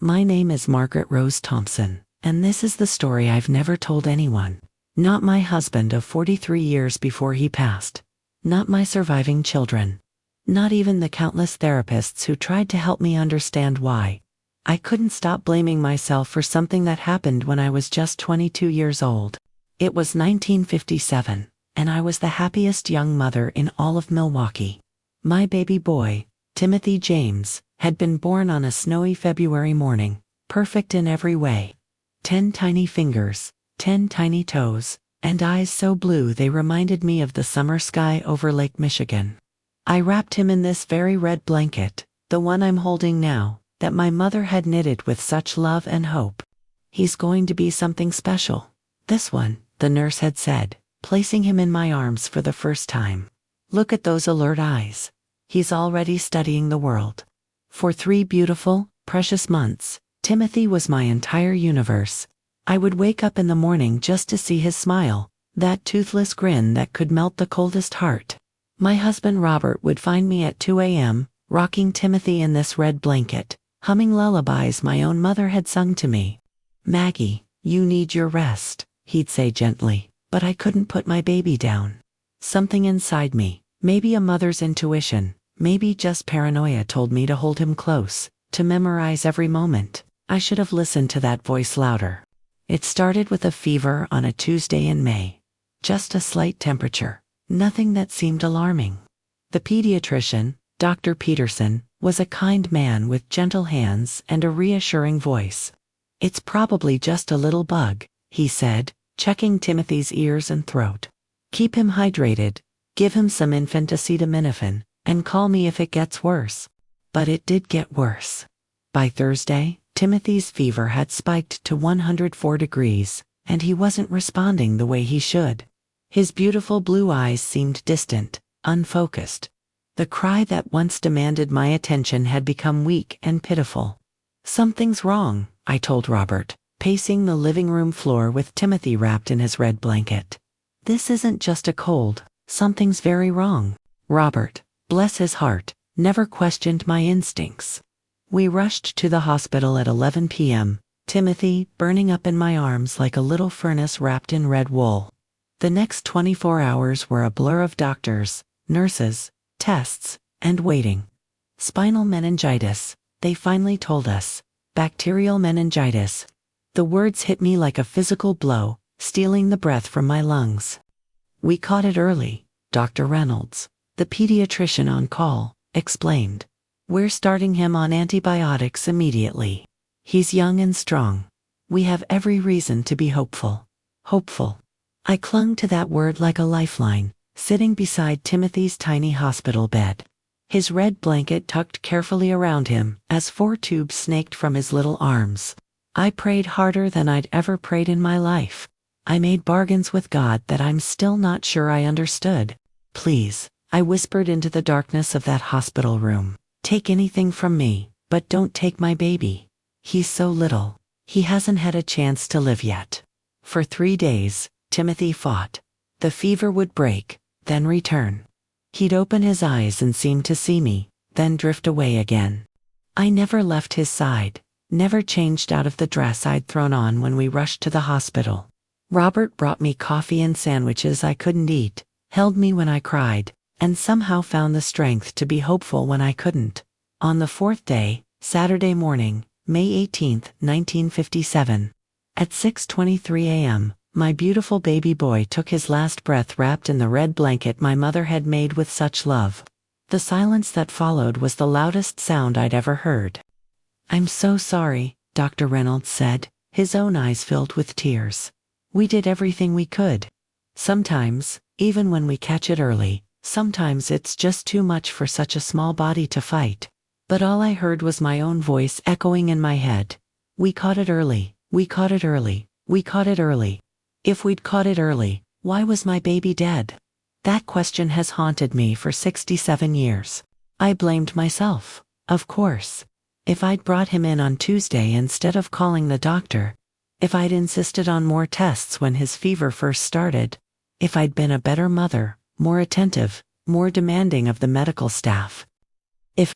My name is Margaret Rose Thompson, and this is the story I've never told anyone. Not my husband of 43 years before he passed. Not my surviving children. Not even the countless therapists who tried to help me understand why. I couldn't stop blaming myself for something that happened when I was just 22 years old. It was 1957, and I was the happiest young mother in all of Milwaukee. My baby boy, Timothy James, had been born on a snowy February morning, perfect in every way. 10 tiny fingers, 10 tiny toes, and eyes so blue they reminded me of the summer sky over Lake Michigan. I wrapped him in this very red blanket, the one I'm holding now, that my mother had knitted with such love and hope. He's going to be something special. This one, the nurse had said, placing him in my arms for the first time. Look at those alert eyes. He's already studying the world. For 3 beautiful, precious months, Timothy was my entire universe. I would wake up in the morning just to see his smile, that toothless grin that could melt the coldest heart. My husband Robert would find me at 2 a.m., rocking Timothy in this red blanket, humming lullabies my own mother had sung to me. "Maggie, you need your rest," he'd say gently, but I couldn't put my baby down. Something inside me, maybe a mother's intuition, maybe just paranoia, told me to hold him close, to memorize every moment. I should have listened to that voice louder. It started with a fever on a Tuesday in May. Just a slight temperature, nothing that seemed alarming. The pediatrician, Dr. Peterson, was a kind man with gentle hands and a reassuring voice. "It's probably just a little bug," he said, checking Timothy's ears and throat. "Keep him hydrated, give him some infant acetaminophen, and call me if it gets worse." But it did get worse. By Thursday, Timothy's fever had spiked to 104 degrees, and he wasn't responding the way he should. His beautiful blue eyes seemed distant, unfocused. The cry that once demanded my attention had become weak and pitiful. "Something's wrong," I told Robert, pacing the living room floor with Timothy wrapped in his red blanket. "This isn't just a cold, something's very wrong." Robert, bless his heart, never questioned my instincts. We rushed to the hospital at 11 p.m., Timothy burning up in my arms like a little furnace wrapped in red wool. The next 24 hours were a blur of doctors, nurses, tests, and waiting. Spinal meningitis, they finally told us. Bacterial meningitis. The words hit me like a physical blow, stealing the breath from my lungs. "We caught it early," Dr. Reynolds, the pediatrician on call, explained. "We're starting him on antibiotics immediately. He's young and strong. We have every reason to be hopeful." Hopeful. I clung to that word like a lifeline, sitting beside Timothy's tiny hospital bed. His red blanket tucked carefully around him as 4 tubes snaked from his little arms. I prayed harder than I'd ever prayed in my life. I made bargains with God that I'm still not sure I understood. "Please," I whispered into the darkness of that hospital room, "take anything from me, but don't take my baby. He's so little. He hasn't had a chance to live yet." For 3 days, Timothy fought. The fever would break, then return. He'd open his eyes and seem to see me, then drift away again. I never left his side, never changed out of the dress I'd thrown on when we rushed to the hospital. Robert brought me coffee and sandwiches I couldn't eat, held me when I cried, and somehow found the strength to be hopeful when I couldn't. On the 4th day, Saturday morning, May 18, 1957, at 6:23 a.m., my beautiful baby boy took his last breath wrapped in the red blanket my mother had made with such love. The silence that followed was the loudest sound I'd ever heard. "I'm so sorry," Dr. Reynolds said, his own eyes filled with tears. "We did everything we could. Sometimes, even when we catch it early, sometimes it's just too much for such a small body to fight." But all I heard was my own voice echoing in my head. "We caught it early, we caught it early, we caught it early." If we'd caught it early, why was my baby dead? That question has haunted me for 67 years. I blamed myself, of course. If I'd brought him in on Tuesday instead of calling the doctor, if I'd insisted on more tests when his fever first started, if I'd been a better mother, more attentive, more demanding of the medical staff. If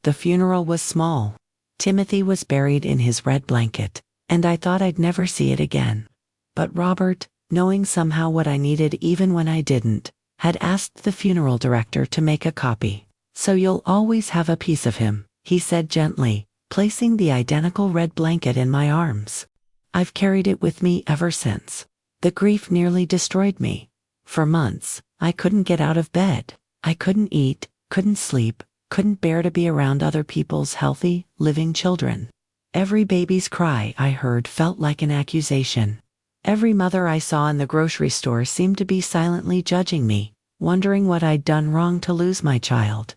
the funeral was small. Timothy was buried in his red blanket, and I thought I'd never see it again. But Robert, knowing somehow what I needed even when I didn't, had asked the funeral director to make a copy. "So you'll always have a piece of him," he said gently, placing the identical red blanket in my arms. I've carried it with me ever since. The grief nearly destroyed me. For months, I couldn't get out of bed. I couldn't eat, couldn't sleep, couldn't bear to be around other people's healthy, living children. Every baby's cry I heard felt like an accusation. Every mother I saw in the grocery store seemed to be silently judging me, wondering what I'd done wrong to lose my child.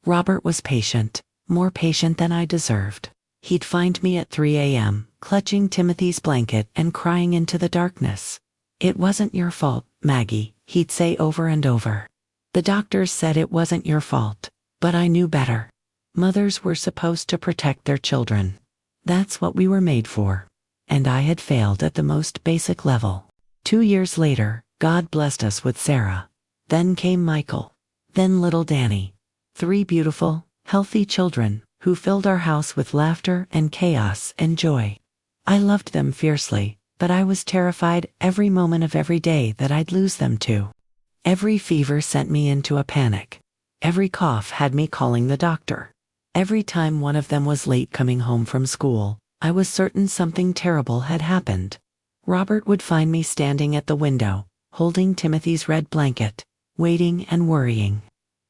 Robert was patient, more patient than I deserved. He'd find me at 3 a.m., clutching Timothy's blanket and crying into the darkness. "It wasn't your fault, Maggie," he'd say over and over. "The doctors said it wasn't your fault, but I knew better. Mothers were supposed to protect their children. That's what we were made for." And I had failed at the most basic level. 2 years later, God blessed us with Sarah. Then came Michael. Then little Danny. 3 beautiful, healthy children who filled our house with laughter and chaos and joy. I loved them fiercely, but I was terrified every moment of every day that I'd lose them too. Every fever sent me into a panic. Every cough had me calling the doctor. Every time one of them was late coming home from school, I was certain something terrible had happened. Robert would find me standing at the window, holding Timothy's red blanket, waiting and worrying.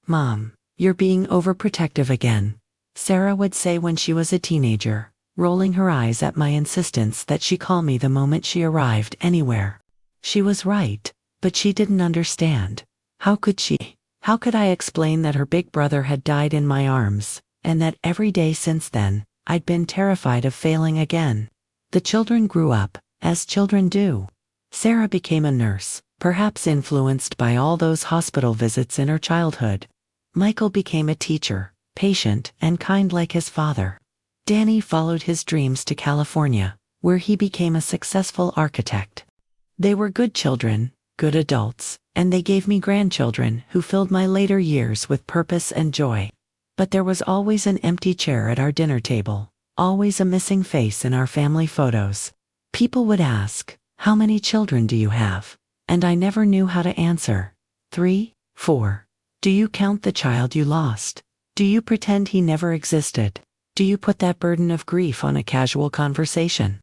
"Mom, you're being overprotective again," Sarah would say when she was a teenager, rolling her eyes at my insistence that she call me the moment she arrived anywhere. She was right, but she didn't understand. How could she? How could I explain that her big brother had died in my arms, and that every day since then, I'd been terrified of failing again? The children grew up, as children do. Sarah became a nurse, perhaps influenced by all those hospital visits in her childhood. Michael became a teacher, patient and kind like his father. Danny followed his dreams to California, where he became a successful architect. They were good children, good adults, and they gave me grandchildren who filled my later years with purpose and joy. But there was always an empty chair at our dinner table, always a missing face in our family photos. People would ask, "How many children do you have?" And I never knew how to answer. 3, 4. Do you count the child you lost? Do you pretend he never existed? Do you put that burden of grief on a casual conversation?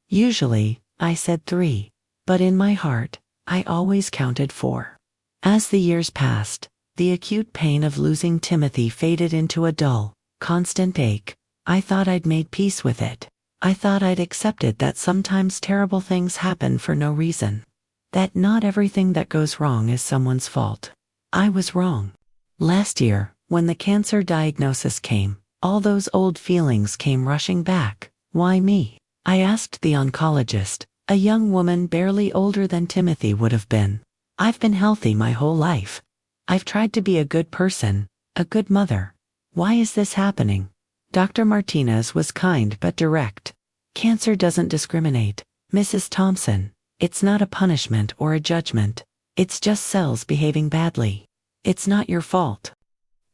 Usually, I said 3, but in my heart, I always counted 4. As the years passed, the acute pain of losing Timothy faded into a dull, constant ache. I thought I'd made peace with it. I thought I'd accepted that sometimes terrible things happen for no reason. That not everything that goes wrong is someone's fault. I was wrong. Last year, when the cancer diagnosis came, all those old feelings came rushing back. Why me? I asked the oncologist, a young woman barely older than Timothy would have been. I've been healthy my whole life. I've tried to be a good person, a good mother. Why is this happening? Dr. Martinez was kind but direct. Cancer doesn't discriminate, Mrs. Thompson. It's not a punishment or a judgment. It's just cells behaving badly. It's not your fault.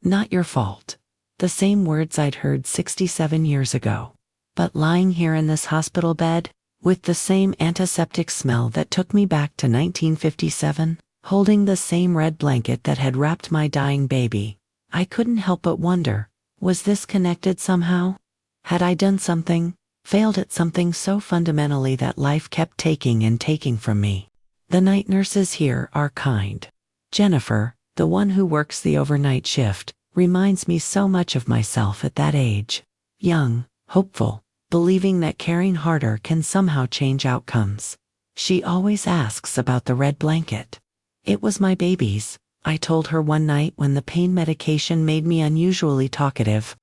Not your fault. The same words I'd heard 67 years ago. But lying here in this hospital bed, with the same antiseptic smell that took me back to 1957, holding the same red blanket that had wrapped my dying baby, I couldn't help but wonder, was this connected somehow? Had I done something, failed at something so fundamentally that life kept taking and taking from me? The night nurses here are kind. Jennifer, the one who works the overnight shift, reminds me so much of myself at that age. Young, hopeful, believing that caring harder can somehow change outcomes. She always asks about the red blanket. "It was my baby's," I told her one night when the pain medication made me unusually talkative.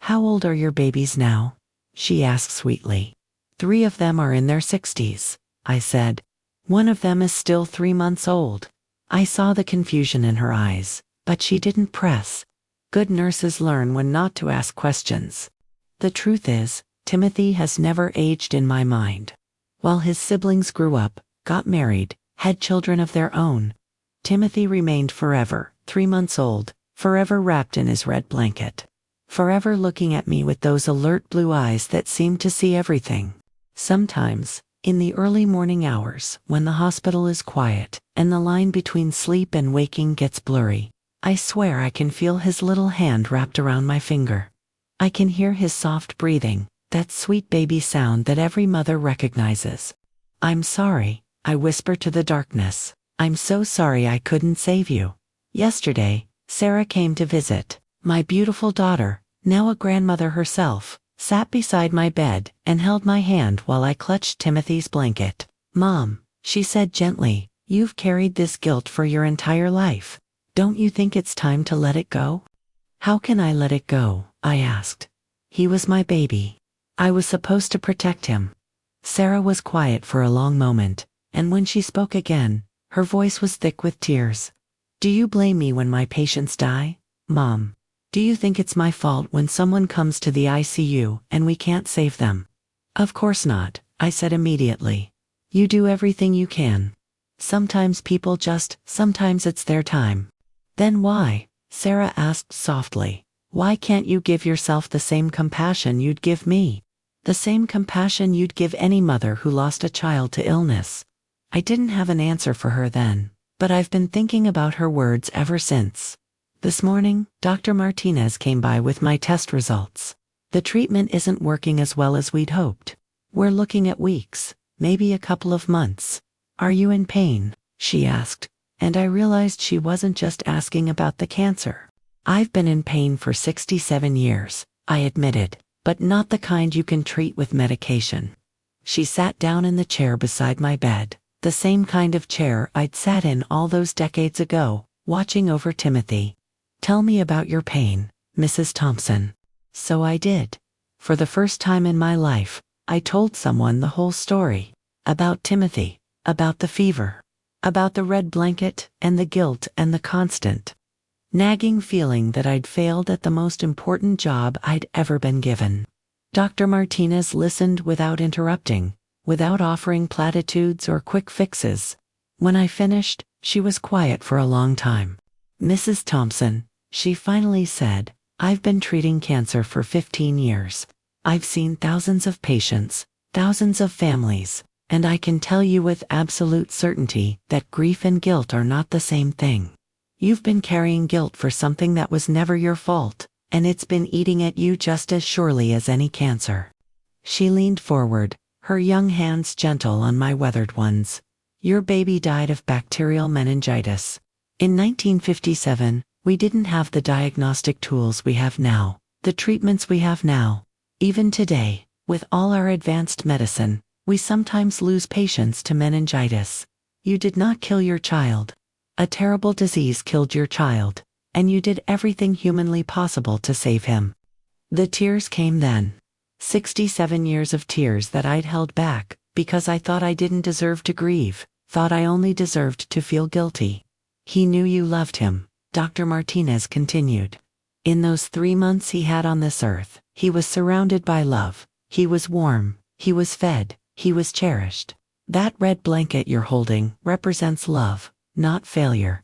"How old are your babies now?" she asked sweetly. 3 of them are in their 60s, I said. One of them is still 3 months old. I saw the confusion in her eyes, but she didn't press. Good nurses learn when not to ask questions. The truth is, Timothy has never aged in my mind. While his siblings grew up, got married, had children of their own, Timothy remained forever, 3 months old, forever wrapped in his red blanket. forever looking at me with those alert blue eyes that seemed to see everything. Sometimes, in the early morning hours, when the hospital is quiet and the line between sleep and waking gets blurry, I swear I can feel his little hand wrapped around my finger. I can hear his soft breathing, that sweet baby sound that every mother recognizes. "I'm sorry," I whisper to the darkness. "I'm so sorry I couldn't save you." Yesterday, Sarah came to visit. My beautiful daughter, now a grandmother herself, sat beside my bed and held my hand while I clutched Timothy's blanket. "Mom," she said gently, "you've carried this guilt for your entire life. Don't you think it's time to let it go?" "How can I let it go?" I asked. "He was my baby. I was supposed to protect him." Sarah was quiet for a long moment, and when she spoke again, her voice was thick with tears. "Do you blame me when my patients die, Mom? Do you think it's my fault when someone comes to the ICU and we can't save them?" "Of course not," I said immediately. "You do everything you can. Sometimes sometimes it's their time." "Then why?" Sarah asked softly. "Why can't you give yourself the same compassion you'd give me? The same compassion you'd give any mother who lost a child to illness?" I didn't have an answer for her then, but I've been thinking about her words ever since. This morning, Dr. Martinez came by with my test results. "The treatment isn't working as well as we'd hoped. We're looking at weeks, maybe a couple of months." "Are you in pain?" she asked, and I realized she wasn't just asking about the cancer. "I've been in pain for 67 years, I admitted, but not the kind you can treat with medication." She sat down in the chair beside my bed, the same kind of chair I'd sat in all those decades ago, watching over Timothy. "Tell me about your pain, Mrs. Thompson." So I did. For the first time in my life, I told someone the whole story. About Timothy, about the fever, about the red blanket and the guilt and the constant nagging feeling that I'd failed at the most important job I'd ever been given. Dr. Martinez listened without interrupting, without offering platitudes or quick fixes. When I finished, she was quiet for a long time. "Mrs. Thompson," she finally said, "I've been treating cancer for 15 years. I've seen thousands of patients, thousands of families, and I can tell you with absolute certainty that grief and guilt are not the same thing. You've been carrying guilt for something that was never your fault, and it's been eating at you just as surely as any cancer." She leaned forward, her young hands gentle on my weathered ones. "Your baby died of bacterial meningitis. In 1957, we didn't have the diagnostic tools we have now, the treatments we have now. Even today, with all our advanced medicine, we sometimes lose patients to meningitis. You did not kill your child. A terrible disease killed your child, and you did everything humanly possible to save him." The tears came then. 67 years of tears that I'd held back, because I thought I didn't deserve to grieve, thought I only deserved to feel guilty. "He knew you loved him," Dr. Martinez continued. "In those 3 months he had on this earth, he was surrounded by love. He was warm, he was fed, he was cherished. That red blanket you're holding represents love, not failure."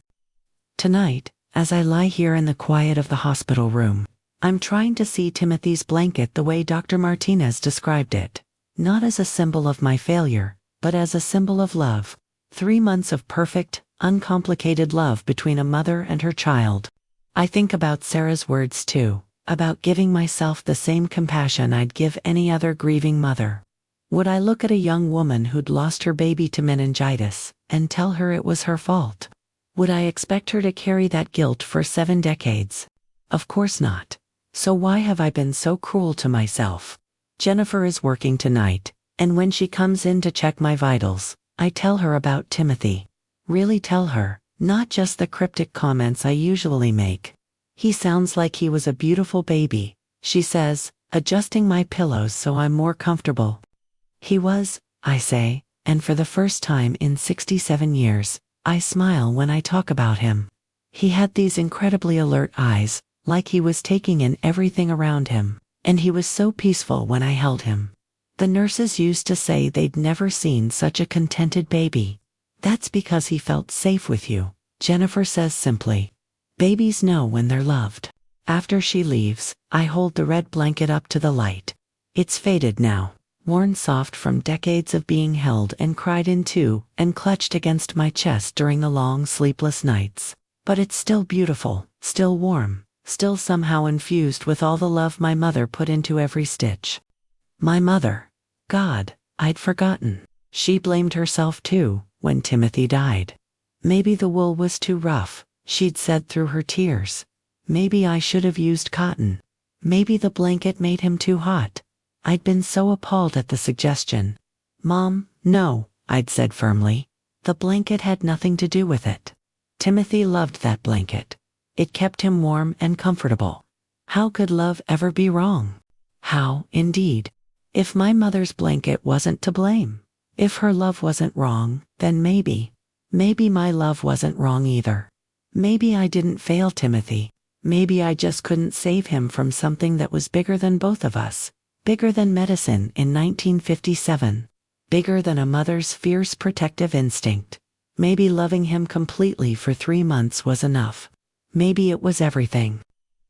Tonight, as I lie here in the quiet of the hospital room, I'm trying to see Timothy's blanket the way Dr. Martinez described it. Not as a symbol of my failure, but as a symbol of love. 3 months of perfect, uncomplicated love between a mother and her child. I think about Sarah's words too, about giving myself the same compassion I'd give any other grieving mother. Would I look at a young woman who'd lost her baby to meningitis and tell her it was her fault? Would I expect her to carry that guilt for 7 decades? Of course not. So why have I been so cruel to myself? Jennifer is working tonight, and when she comes in to check my vitals, I tell her about Timothy. Really tell her, not just the cryptic comments I usually make. "He sounds like he was a beautiful baby," she says, adjusting my pillows so I'm more comfortable. "He was," I say, and for the first time in 67 years, I smile when I talk about him. He had these incredibly alert eyes, like he was taking in everything around him, and he was so peaceful when I held him. The nurses used to say they'd never seen such a contented baby. "That's because he felt safe with you," Jennifer says simply. "Babies know when they're loved." After she leaves, I hold the red blanket up to the light. It's faded now, worn soft from decades of being held and cried into and clutched against my chest during the long sleepless nights. But it's still beautiful, still warm, still somehow infused with all the love my mother put into every stitch. My mother. God, I'd forgotten. She blamed herself too, when Timothy died. Maybe the wool was too rough, she'd said through her tears. Maybe I should have used cotton. Maybe the blanket made him too hot. I'd been so appalled at the suggestion. Mom, no, I'd said firmly. The blanket had nothing to do with it. Timothy loved that blanket. It kept him warm and comfortable. How could love ever be wrong? How, indeed? If my mother's blanket wasn't to blame, if her love wasn't wrong, then maybe my love wasn't wrong either. Maybe I didn't fail Timothy. Maybe I just couldn't save him from something that was bigger than both of us, bigger than medicine in 1957, bigger than a mother's fierce protective instinct. Maybe loving him completely for 3 months was enough. Maybe it was everything.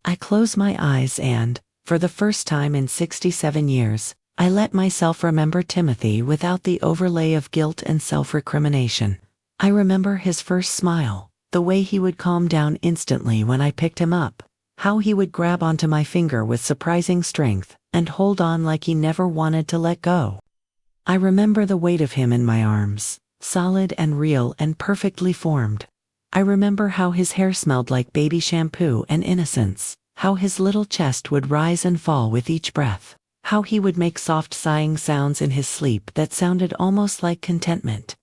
I close my eyes and, for the first time in 67 years, I let myself remember Timothy without the overlay of guilt and self-recrimination. I remember his first smile, the way he would calm down instantly when I picked him up, how he would grab onto my finger with surprising strength and hold on like he never wanted to let go. I remember the weight of him in my arms, solid and real and perfectly formed. I remember how his hair smelled like baby shampoo and innocence, how his little chest would rise and fall with each breath, how he would make soft sighing sounds in his sleep that sounded almost like contentment.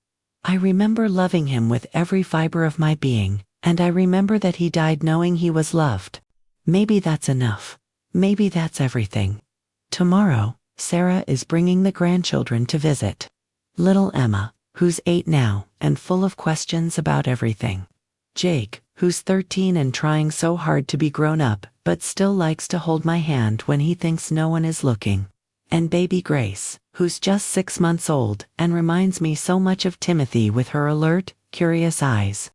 I remember loving him with every fiber of my being, and I remember that he died knowing he was loved. Maybe that's enough. Maybe that's everything. Tomorrow, Sarah is bringing the grandchildren to visit. Little Emma, who's 8 now and full of questions about everything. Jake, who's 13 and trying so hard to be grown up but still likes to hold my hand when he thinks no one is looking. And baby Grace, who's just 6 months old and reminds me so much of Timothy with her alert, curious eyes.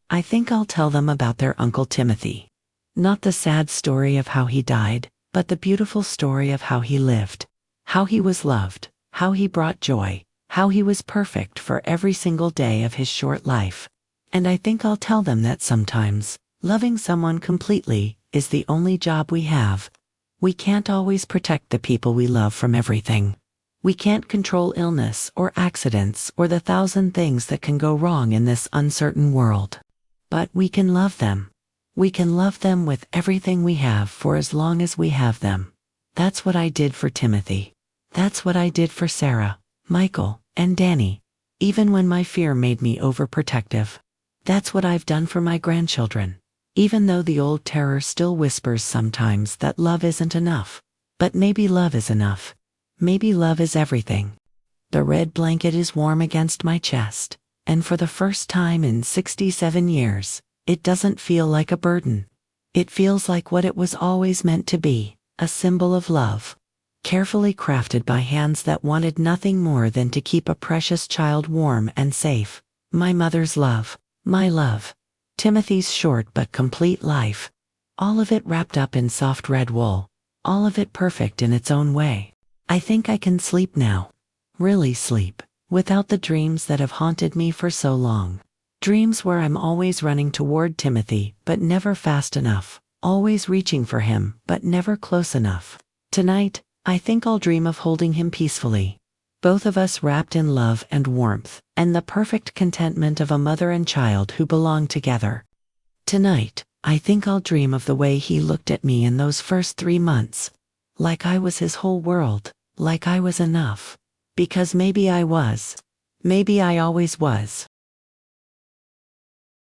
I think I'll tell them about their Uncle Timothy. Not the sad story of how he died, but the beautiful story of how he lived. How he was loved, how he brought joy, how he was perfect for every single day of his short life. And I think I'll tell them that sometimes, loving someone completely is the only job we have. We can't always protect the people we love from everything. We can't control illness or accidents or the 1,000 things that can go wrong in this uncertain world. But we can love them. We can love them with everything we have for as long as we have them. That's what I did for Timothy. That's what I did for Sarah, Michael, and Danny, even when my fear made me overprotective. That's what I've done for my grandchildren. Even though the old terror still whispers sometimes that love isn't enough. But maybe love is enough. Maybe love is everything. The red blanket is warm against my chest, and for the first time in 67 years, it doesn't feel like a burden. It feels like what it was always meant to be, a symbol of love. Carefully crafted by hands that wanted nothing more than to keep a precious child warm and safe. My mother's love, my love. Timothy's short but complete life. All of it wrapped up in soft red wool. All of it perfect in its own way. I think I can sleep now. Really sleep, without the dreams that have haunted me for so long. Dreams where I'm always running toward Timothy, but never fast enough. Always reaching for him, but never close enough. Tonight, I think I'll dream of holding him peacefully. Both of us wrapped in love and warmth, and the perfect contentment of a mother and child who belong together. Tonight, I think I'll dream of the way he looked at me in those first 3 months. Like I was his whole world, like I was enough. Because maybe I was. Maybe I always was.